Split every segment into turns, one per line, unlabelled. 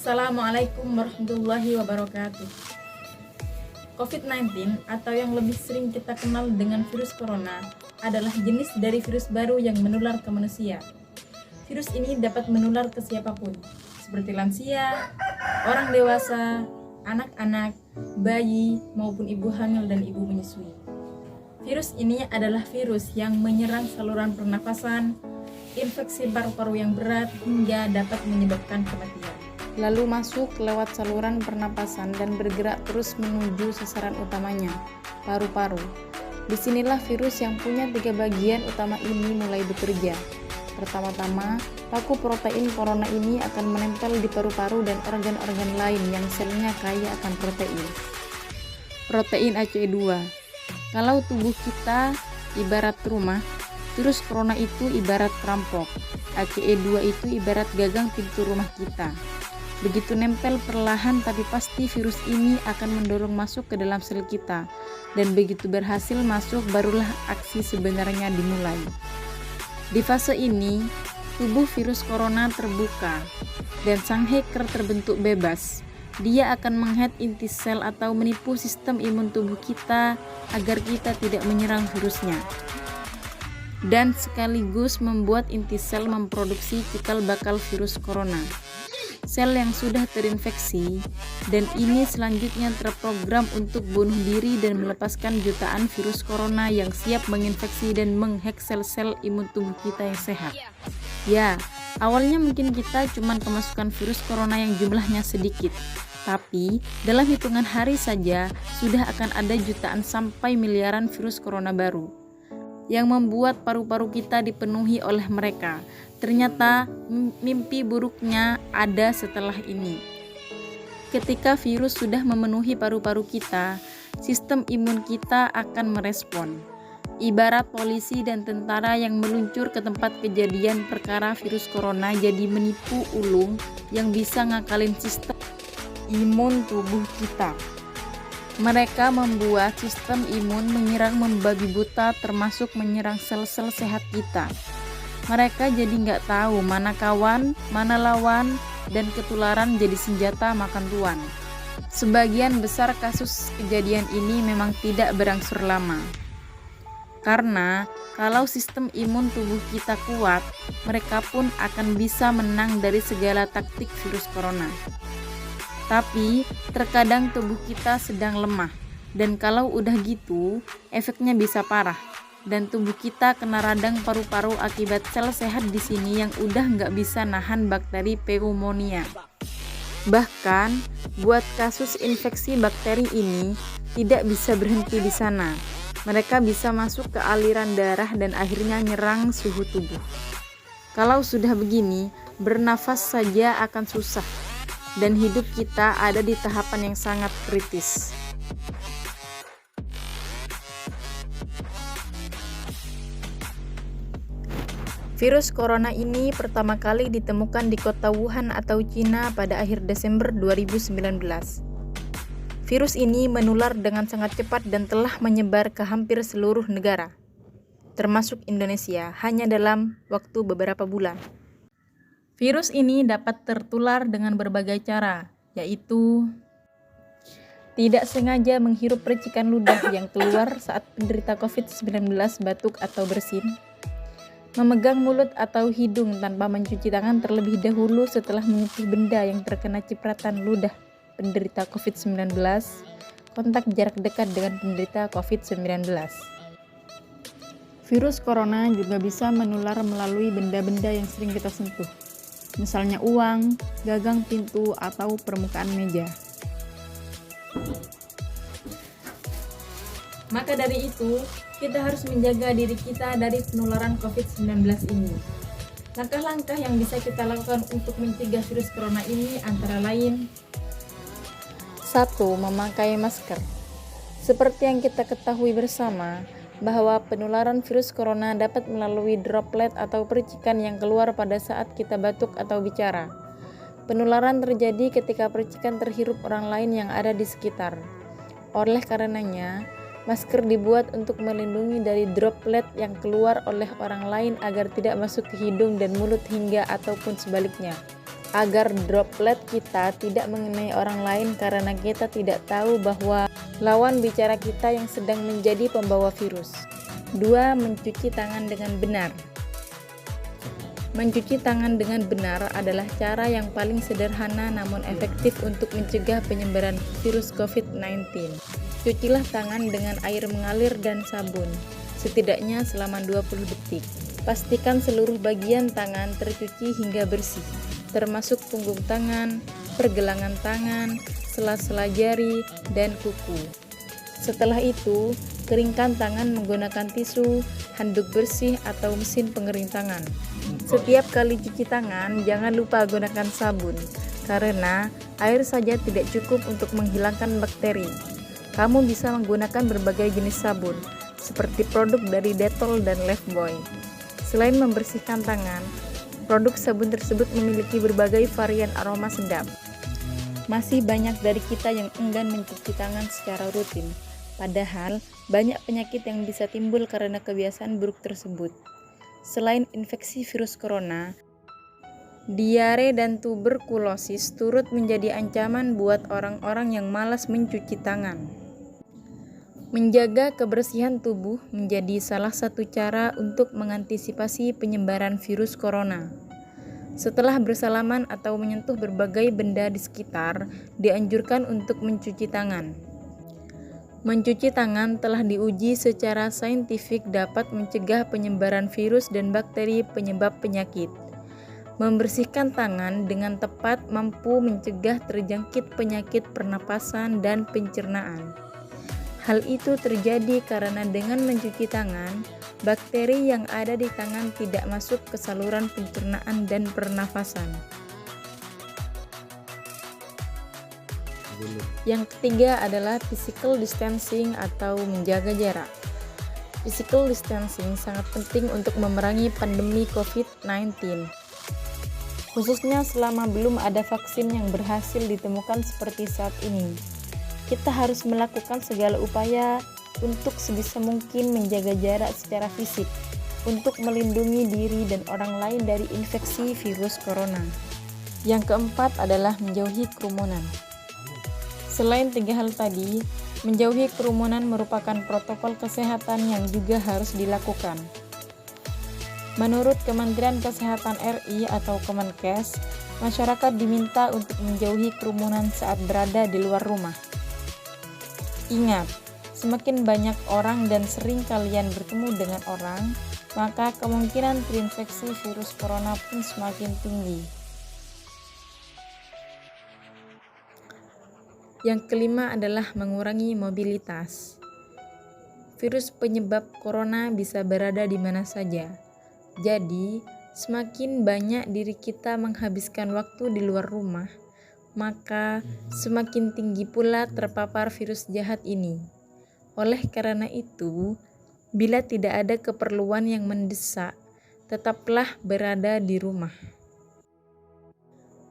Assalamualaikum warahmatullahi wabarakatuh. COVID-19 atau yang lebih sering kita kenal dengan virus corona adalah jenis dari virus baru yang menular ke manusia. Virus ini dapat menular ke siapapun, seperti lansia, orang dewasa, anak-anak, bayi, maupun ibu hamil dan ibu menyusui. Virus ini adalah virus yang menyerang saluran pernafasan, infeksi paru-paru yang berat hingga dapat menyebabkan kematian. Lalu masuk lewat saluran pernapasan dan bergerak terus menuju sasaran utamanya, paru-paru. Disinilah virus yang punya 3 bagian utama ini mulai bekerja. Pertama-tama, paku protein corona ini akan menempel di paru-paru dan organ-organ lain yang selnya kaya akan protein. Protein ACE2. Kalau tubuh kita ibarat rumah, virus corona itu ibarat perampok. ACE2 itu ibarat gagang pintu rumah kita. Begitu nempel perlahan tapi pasti virus ini akan mendorong masuk ke dalam sel kita, dan begitu berhasil masuk barulah aksi sebenarnya dimulai. Di fase ini, tubuh virus corona terbuka dan sang hacker terbentuk bebas. Dia akan menghack inti sel atau menipu sistem imun tubuh kita agar kita tidak menyerang virusnya, dan sekaligus membuat inti sel memproduksi cikal bakal virus corona. Sel yang sudah terinfeksi dan ini selanjutnya terprogram untuk bunuh diri dan melepaskan jutaan virus corona yang siap menginfeksi dan menghack sel-sel imun tubuh kita yang sehat. Ya, awalnya mungkin kita cuma kemasukan virus corona yang jumlahnya sedikit, tapi dalam hitungan hari saja sudah akan ada jutaan sampai miliaran virus corona baru yang membuat paru-paru kita dipenuhi oleh mereka. Ternyata mimpi buruknya ada setelah ini. Ketika virus sudah memenuhi paru-paru kita, sistem imun kita akan merespon. Ibarat polisi dan tentara yang meluncur ke tempat kejadian perkara virus corona jadi menipu ulung yang bisa ngakalin sistem imun tubuh kita. Mereka membuat sistem imun menyerang membabi buta termasuk menyerang sel-sel sehat kita. Mereka jadi nggak tahu mana kawan, mana lawan, dan ketularan jadi senjata makan tuan. Sebagian besar kasus kejadian ini memang tidak berangsur lama. Karena kalau sistem imun tubuh kita kuat, mereka pun akan bisa menang dari segala taktik virus corona. Tapi terkadang tubuh kita sedang lemah, dan kalau udah gitu, efeknya bisa parah. Dan tubuh kita kena radang paru-paru akibat sel sehat di sini yang udah nggak bisa nahan bakteri pneumonia. Bahkan, buat kasus infeksi bakteri ini tidak bisa berhenti di sana. Mereka bisa masuk ke aliran darah dan akhirnya nyerang suhu tubuh. Kalau sudah begini, bernafas saja akan susah, dan hidup kita ada di tahapan yang sangat kritis. Virus corona ini pertama kali ditemukan di kota Wuhan atau Cina pada akhir Desember 2019. Virus ini menular dengan sangat cepat dan telah menyebar ke hampir seluruh negara, termasuk Indonesia, hanya dalam waktu beberapa bulan. Virus ini dapat tertular dengan berbagai cara, yaitu tidak sengaja menghirup percikan ludah yang keluar saat penderita COVID-19 batuk atau bersin, memegang mulut atau hidung tanpa mencuci tangan terlebih dahulu setelah menyentuh benda yang terkena cipratan ludah penderita COVID-19, kontak jarak dekat dengan penderita COVID-19. Virus corona juga bisa menular melalui benda-benda yang sering kita sentuh, misalnya uang, gagang pintu, atau permukaan meja. Maka dari itu, kita harus menjaga diri kita dari penularan COVID-19 ini. Langkah-langkah yang bisa kita lakukan untuk mencegah virus corona ini antara lain: 1. Memakai masker. Seperti yang kita ketahui bersama, bahwa penularan virus corona dapat melalui droplet atau percikan yang keluar pada saat kita batuk atau bicara. Penularan terjadi ketika percikan terhirup orang lain yang ada di sekitar. Oleh karenanya, masker dibuat untuk melindungi dari droplet yang keluar oleh orang lain agar tidak masuk ke hidung dan mulut hingga ataupun sebaliknya. agar droplet kita tidak mengenai orang lain karena kita tidak tahu bahwa lawan bicara kita yang sedang menjadi pembawa virus. 2. Mencuci tangan dengan benar. Mencuci tangan dengan benar adalah cara yang paling sederhana namun efektif untuk mencegah penyebaran virus COVID-19. Cucilah tangan dengan air mengalir dan sabun, setidaknya selama 20 detik. Pastikan seluruh bagian tangan tercuci hingga bersih, termasuk punggung tangan, pergelangan tangan, sela-sela jari, dan kuku. Setelah itu, keringkan tangan menggunakan tisu, handuk bersih, atau mesin pengering tangan. Setiap kali cuci tangan, jangan lupa gunakan sabun, karena air saja tidak cukup untuk menghilangkan bakteri. Kamu bisa menggunakan berbagai jenis sabun, seperti produk dari Dettol dan Lifebuoy. Selain membersihkan tangan, produk sabun tersebut memiliki berbagai varian aroma sedap. Masih banyak dari kita yang enggan mencuci tangan secara rutin, padahal banyak penyakit yang bisa timbul karena kebiasaan buruk tersebut. Selain infeksi virus corona, diare dan tuberkulosis turut menjadi ancaman buat orang-orang yang malas mencuci tangan. Menjaga kebersihan tubuh menjadi salah satu cara untuk mengantisipasi penyebaran virus corona. Setelah bersalaman atau menyentuh berbagai benda di sekitar, dianjurkan untuk mencuci tangan. Mencuci tangan telah diuji secara saintifik dapat mencegah penyebaran virus dan bakteri penyebab penyakit. Membersihkan tangan dengan tepat mampu mencegah terjangkit penyakit pernapasan dan pencernaan. Hal itu terjadi karena dengan mencuci tangan, bakteri yang ada di tangan tidak masuk ke saluran pencernaan dan pernafasan. Yang ketiga adalah physical distancing atau menjaga jarak. Physical distancing sangat penting untuk memerangi pandemi COVID-19. Khususnya selama belum ada vaksin yang berhasil ditemukan seperti saat ini. Kita harus melakukan segala upaya untuk sebisa mungkin menjaga jarak secara fisik untuk melindungi diri dan orang lain dari infeksi virus corona. Yang keempat adalah menjauhi kerumunan. Selain 3 hal tadi, menjauhi kerumunan merupakan protokol kesehatan yang juga harus dilakukan. Menurut Kementerian Kesehatan RI atau Kemenkes, masyarakat diminta untuk menjauhi kerumunan saat berada di luar rumah. Ingat, semakin banyak orang dan sering kalian bertemu dengan orang, maka kemungkinan terinfeksi virus corona pun semakin tinggi. Yang kelima adalah mengurangi mobilitas. Virus penyebab corona bisa berada di mana saja. Jadi, semakin banyak diri kita menghabiskan waktu di luar rumah, maka semakin tinggi pula terpapar virus jahat ini. Oleh karena itu, bila tidak ada keperluan yang mendesak, tetaplah berada di rumah.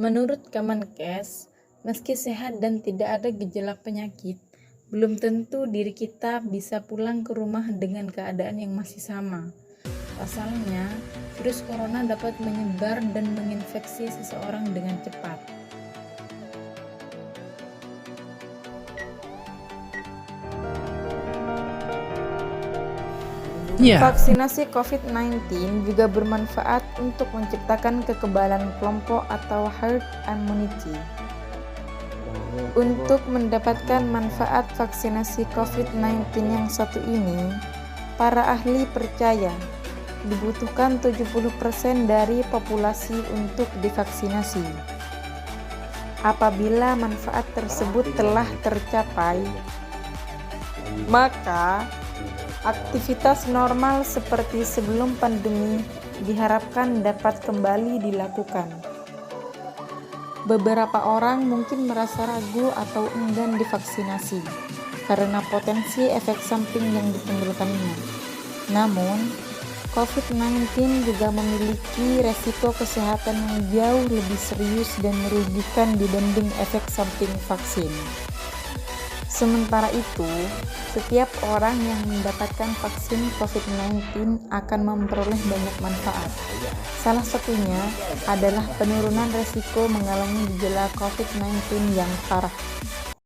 Menurut Kemenkes, meski sehat dan tidak ada gejala penyakit, belum tentu diri kita bisa pulang ke rumah dengan keadaan yang masih sama. Pasalnya, virus corona dapat menyebar dan menginfeksi seseorang dengan cepat. Vaksinasi COVID-19 juga bermanfaat untuk menciptakan kekebalan kelompok atau herd immunity. Untuk mendapatkan manfaat vaksinasi COVID-19 yang satu ini, para ahli percaya dibutuhkan 70% dari populasi untuk divaksinasi. Apabila manfaat tersebut telah tercapai, maka aktivitas normal seperti sebelum pandemi diharapkan dapat kembali dilakukan. Beberapa orang mungkin merasa ragu atau enggan divaksinasi karena potensi efek samping yang ditimbulkannya. Namun, COVID-19 juga memiliki resiko kesehatan yang jauh lebih serius dan merugikan dibanding efek samping vaksin.
Sementara itu, setiap orang yang mendapatkan vaksin COVID-19 akan memperoleh banyak manfaat. Salah satunya adalah penurunan resiko mengalami gejala COVID-19 yang parah.